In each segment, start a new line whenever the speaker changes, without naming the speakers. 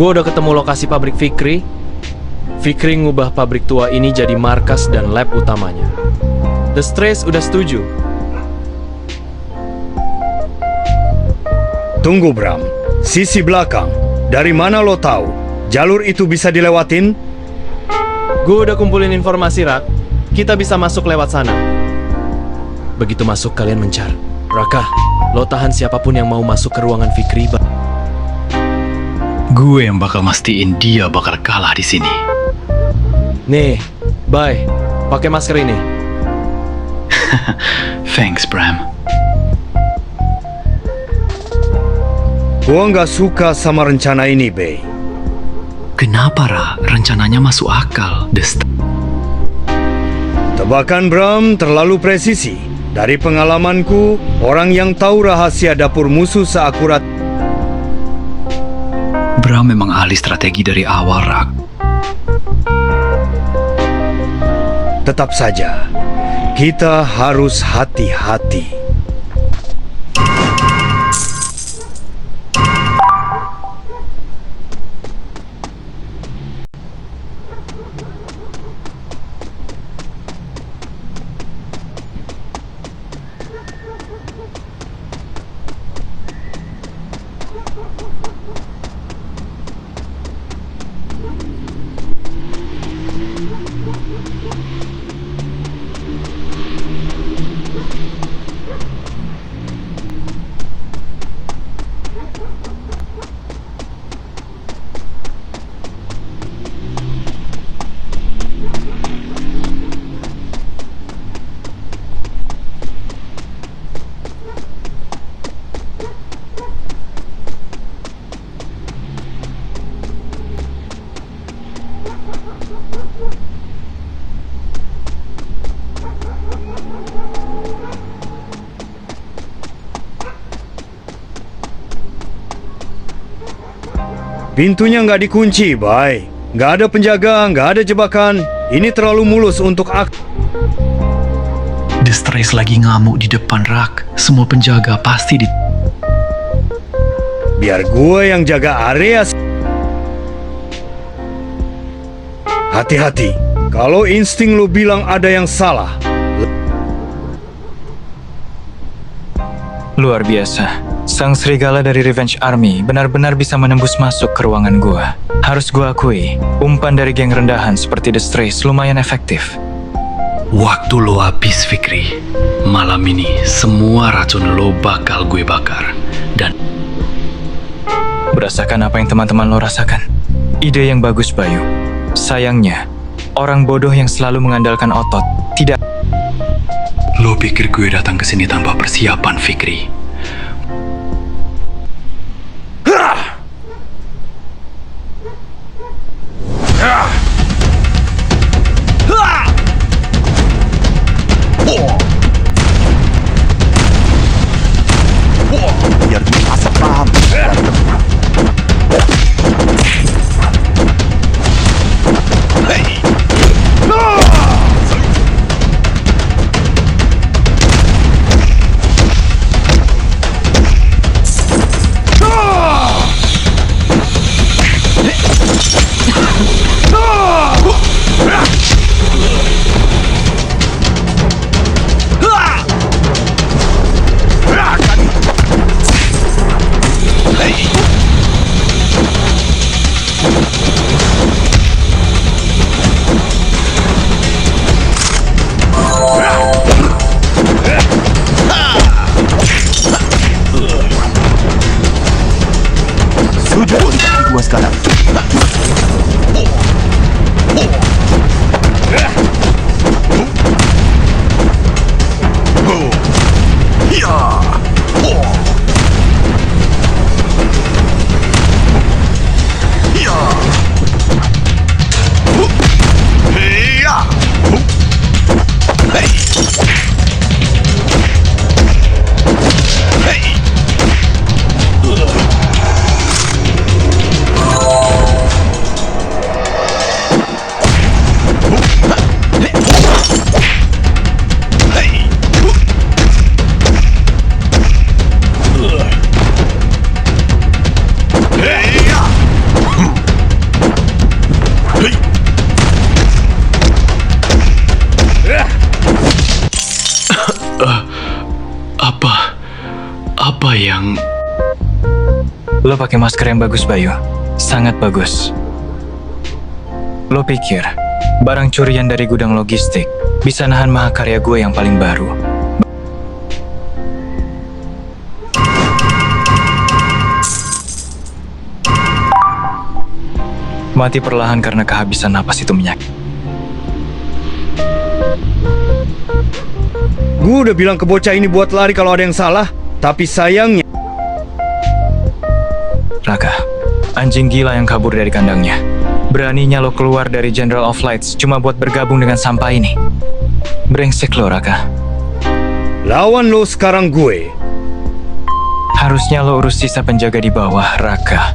Gue udah ketemu lokasi pabrik Fikri. Fikri ngubah pabrik tua ini jadi markas dan lab utamanya. The Strays udah setuju.
Tunggu Bram, sisi belakang. Dari mana lo tahu? Jalur itu bisa dilewatin?
Gue udah kumpulin informasi, Rak. Kita bisa masuk lewat sana. Begitu masuk kalian mencar. Raka, lo tahan siapapun yang mau masuk ke ruangan Fikri.
Gue yang bakal mastiin dia bakal kalah di sini.
Nih, bye. Pakai masker ini.
Thanks, Bram.
Gua nggak suka sama rencana ini, Bay.
Kenapa, Ra? Rencananya masuk akal.
Tebakan Bram terlalu presisi. Dari pengalamanku, orang yang tahu rahasia dapur musuh seakurat
Bram memang ahli strategi dari awal, Rak.
tetap saja, kita harus hati-hati. Pintunya nggak dikunci, Bay. Nggak ada penjaga, nggak ada jebakan. Ini terlalu mulus untuk
The Strays lagi ngamuk di depan, Rak. Semua penjaga pasti di...
Biar gue yang jaga area. Hati-hati. Kalau insting lo bilang ada yang salah.
Luar biasa. Sang serigala dari Revenge Army benar-benar bisa menembus masuk ke ruangan gua. Harus gua akui, umpan dari geng rendahan seperti The Strays lumayan efektif.
Waktu lo habis, Fikri. Malam ini, semua racun lo bakal gue bakar. Dan
Berasakan apa yang teman-teman lo rasakan? Ide yang bagus, Bayu. Sayangnya, orang bodoh yang selalu mengandalkan otot tidak...
lo pikir gue datang ke sini tanpa persiapan, Fikri?
Biar dia asap paham.
Apa yang...
Lo pakai masker yang bagus, Bayu. Sangat bagus. Lo pikir barang curian dari gudang logistik bisa nahan mahakarya gue yang paling baru? Mati perlahan karena kehabisan napas itu menyakit.
Gue udah bilang ke bocah ini buat lari kalau ada yang salah, tapi sayangnya...
Raka, anjing gila yang kabur dari kandangnya. Beraninya lo keluar dari General of Lights cuma buat bergabung dengan sampah ini. Brengsek lo, Raka.
Lawan lo sekarang gue.
Harusnya lo urus sisa penjaga di bawah, Raka.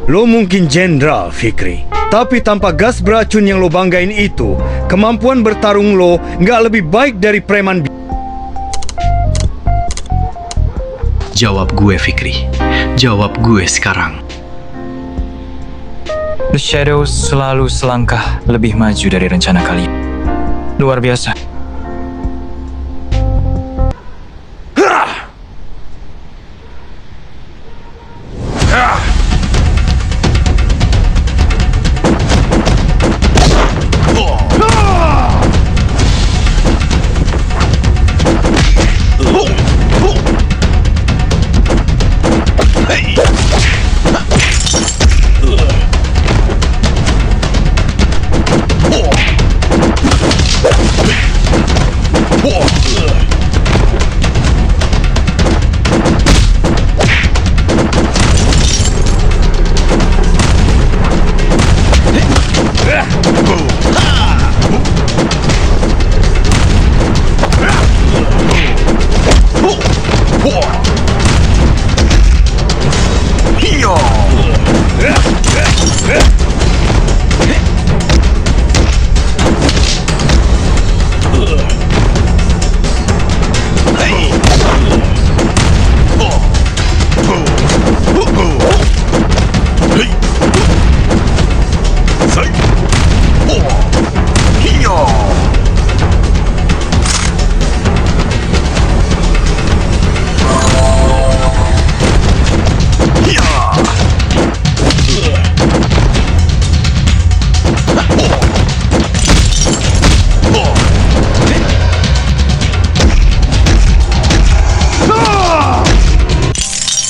Lo mungkin jenderal, Fikri. Tapi tanpa gas beracun yang lo banggain itu, kemampuan bertarung lo nggak lebih baik dari preman.
Jawab gue, Fikri. Jawab gue sekarang.
The Shadows selalu selangkah lebih maju dari rencana kalian. Luar biasa.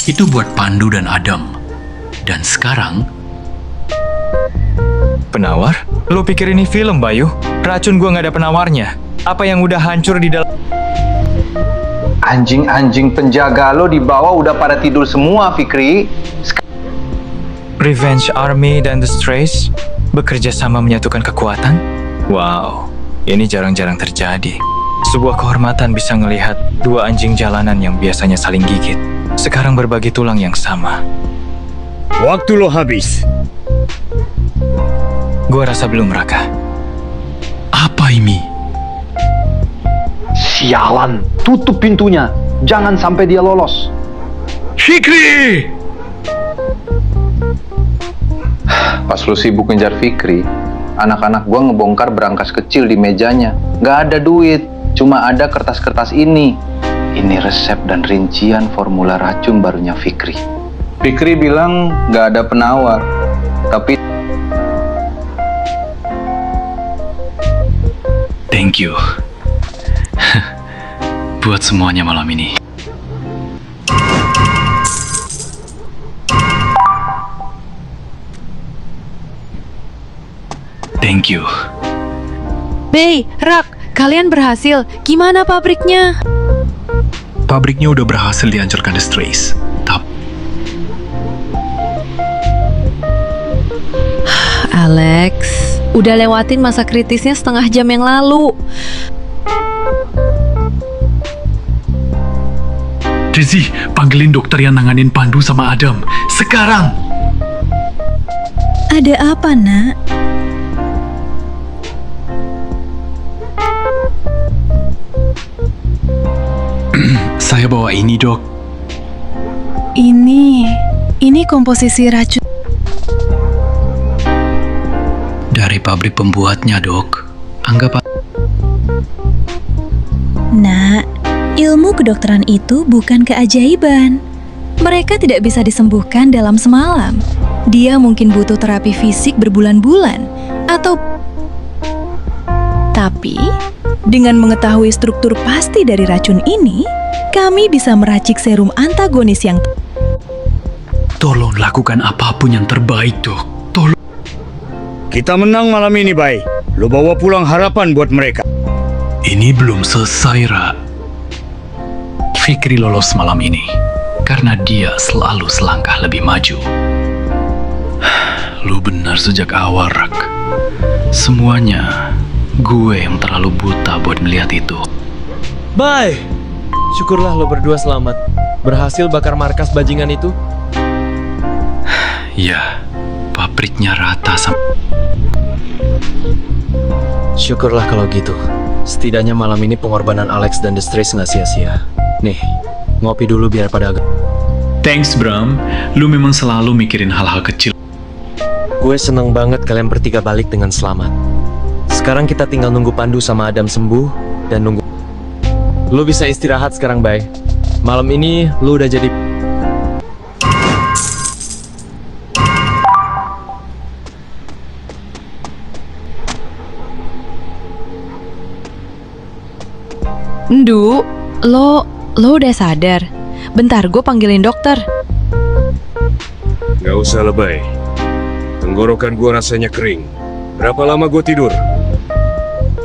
Itu buat Pandu dan Adam. Dan sekarang...
Penawar? Lo pikir ini film, Bayu? Racun gua nggak ada penawarnya. Apa yang udah hancur di dalam...
Anjing-anjing penjaga lo di bawah udah pada tidur semua, Fikri.
Revenge Army dan The Strays bekerja sama menyatukan kekuatan? Wow, ini jarang-jarang terjadi. Sebuah kehormatan bisa ngelihat dua anjing jalanan yang biasanya saling gigit sekarang berbagi tulang yang sama.
Waktu lo habis.
Gua rasa belum, Raka.
Apa ini?
Sialan, tutup pintunya. Jangan sampai dia lolos.
Fikri!
Pas lu sibuk ngejar Fikri, anak-anak gua ngebongkar berangkas kecil di mejanya. Gak ada duit, cuma ada kertas-kertas ini. Ini resep dan rincian formula racun barunya Fikri. Fikri bilang gak ada penawar, tapi...
Thank you. Buat semuanya malam ini. Thank you.
Bey, Rak, kalian berhasil. Gimana pabriknya?
Pabriknya udah berhasil dihancurkan The Strays.
Alex, udah lewatin masa kritisnya setengah jam yang lalu.
Desi, panggilin dokter yang nanganin Pandu sama Adam. Sekarang!
Ada apa, Nak?
Saya bawa ini, dok.
Ini komposisi racun.
Dari pabrik pembuatnya, dok. Anggap
Ilmu kedokteran itu bukan keajaiban. Mereka tidak bisa disembuhkan dalam semalam. Dia mungkin butuh terapi fisik berbulan-bulan, atau... Tapi, dengan mengetahui struktur pasti dari racun ini, kami bisa meracik serum antagonis yang...
Tolong lakukan apapun yang terbaik, Dok. Tolong.
Kita menang malam ini, Bay. Lo bawa pulang harapan buat mereka.
Ini belum selesai, Ra. Fikri lolos malam ini karena dia selalu selangkah lebih maju. Lu benar sejak awal, Rak. Semuanya gue yang terlalu buta buat melihat itu.
Bye! Syukurlah lo berdua selamat. Berhasil bakar markas bajingan itu?
Ya, pabriknya rata sama...
Syukurlah kalau gitu. Setidaknya malam ini pengorbanan Alex dan The Strays nggak sia-sia. Nih, ngopi dulu biar pada agak...
Thanks, Bram. Lu memang selalu mikirin hal-hal kecil.
Gue seneng banget kalian bertiga balik dengan selamat. Sekarang kita tinggal nunggu Pandu sama Adam sembuh dan nunggu... Lu bisa istirahat sekarang, Bay. Malam ini lu udah jadi...
Ndu, lo udah sadar? Bentar, gue panggilin dokter.
Gak usah lebay. Tenggorokan gua rasanya kering. Berapa lama gua tidur?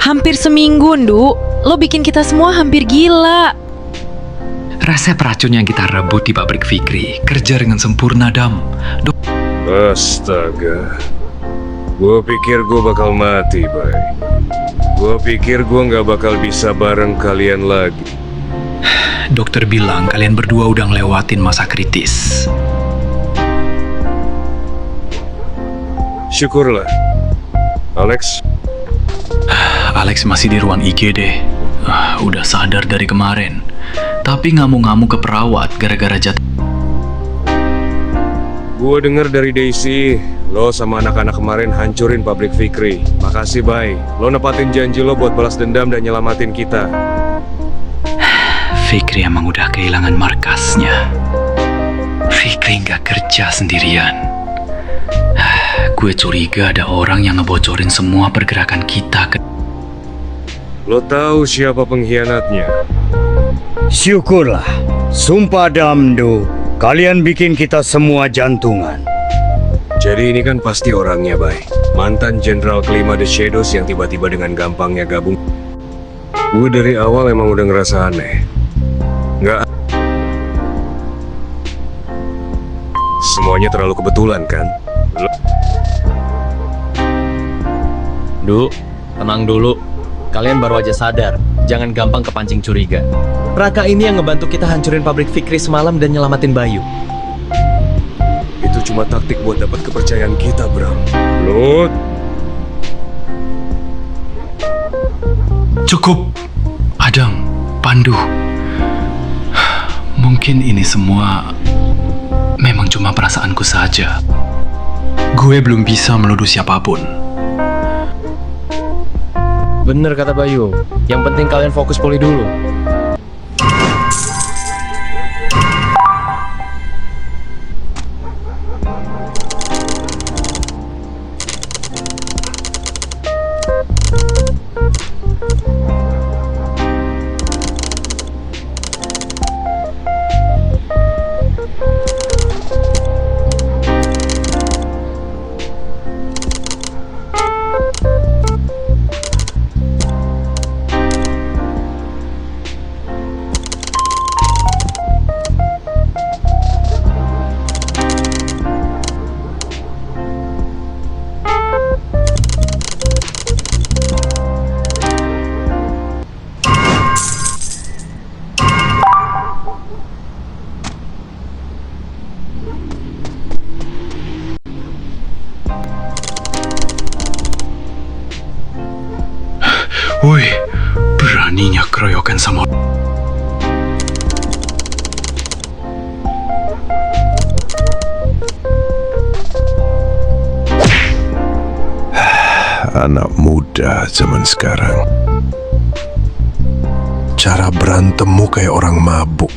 Hampir seminggu, Ndu. Lo bikin kita semua hampir gila.
Resep racun yang kita rebut di pabrik Fikri kerja dengan sempurna, Dam.
Astaga. Gua pikir gua bakal mati, Bay. Gua pikir gua nggak bakal bisa bareng kalian lagi.
Dokter bilang kalian berdua udah ngelewatin masa kritis.
Syukurlah. Alex,
Alex masih di ruang IGD. Udah sadar dari kemarin. Tapi ngamuk-ngamuk ke perawat gara-gara jatuh.
gua denger dari Daisy, lo sama anak-anak kemarin hancurin pabrik Fikri. Makasih, Bay. Lo nepatin janji lo buat balas dendam dan nyelamatin kita.
Fikri emang udah kehilangan markasnya. Fikri nggak kerja sendirian. Gue curiga ada orang yang ngebocorin semua pergerakan kita ke...
Lo tahu siapa pengkhianatnya?
Syukurlah. Sumpah Damdo, kalian bikin kita semua jantungan.
Jadi ini kan pasti orangnya, Bay. Mantan Jenderal kelima The Shadows yang tiba-tiba dengan gampangnya gabung. Gue dari awal emang udah ngerasa aneh. Nggak... Semuanya terlalu kebetulan, kan?
Du, tenang dulu. Kalian baru aja sadar. Jangan gampang kepancing curiga. Raka ini yang ngebantu kita hancurin pabrik Fikri semalam dan nyelamatin Bayu.
Itu cuma taktik buat dapat kepercayaan kita, Bram. Lut!
Cukup, Adam, Pandu. Mungkin ini semua memang cuma perasaanku saja. Gue belum bisa menuduh siapapun.
Bener kata Bayu. Yang penting kalian fokus pulih dulu.
Woi, beraninya keroyokan sama...
Anak muda zaman sekarang Cara berantemmu kayak orang mabuk.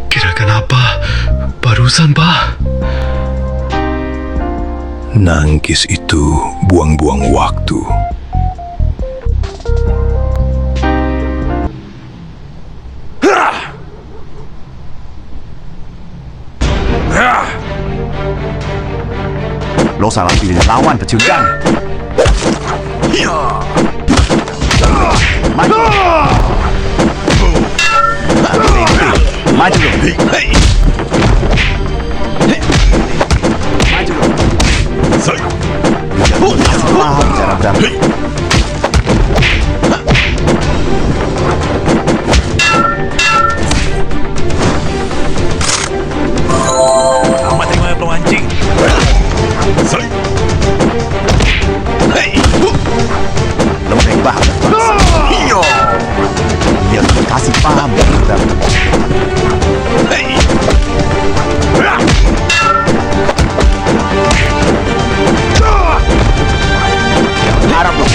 Gerakan apa? Barusan, Pak.
Nangkis itu buang-buang waktu.
Lo salah pilih lawan pecundang. Maju. Maju lo. Maju lo. Paham cara berantem. Amat terima pemancing. Lembek banget. Biar kasih paham. Harap loh.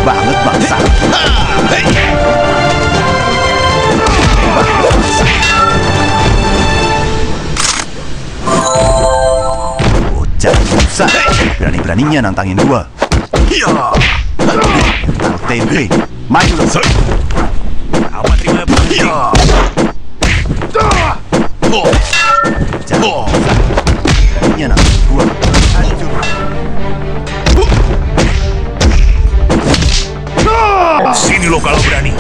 Banget bangsa. Bocah susah, berani-beraninya nantangin gua. Taruh tempe, maju lo. Apa terima berani? Bocah susah, beraninya nantangin gua. Sini lo kalau berani.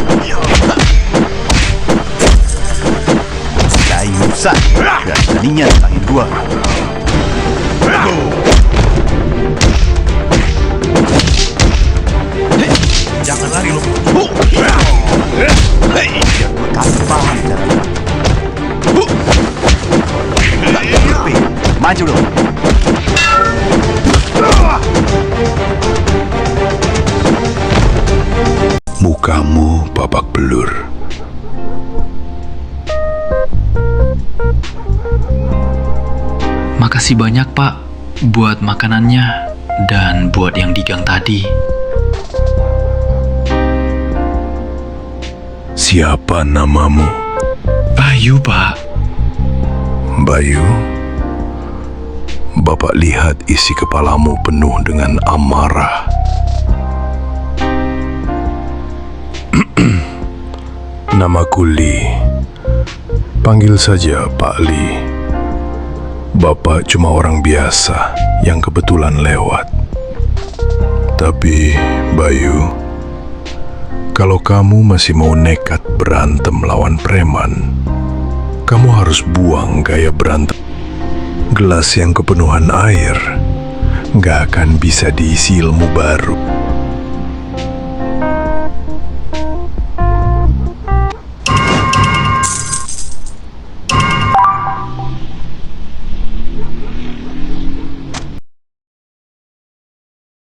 Jai Musa, beraninya tentangin gua. Jangan lari lo. Biar gua kasih paham cara. Maju lo.
Mukamu babak belur.
Makasih banyak, Pak, buat makanannya dan buat yang digang tadi.
Siapa namamu?
Bayu, Pak.
Bayu. Bapak lihat isi kepalamu penuh dengan amarah. Namaku Li. Panggil saja Pak Li. Bapak cuma orang biasa yang kebetulan lewat. Tapi, Bayu, kalau kamu masih mau nekat berantem lawan preman, kamu harus buang gaya berantem. Gelas yang kepenuhan air gak akan bisa diisi ilmu baru.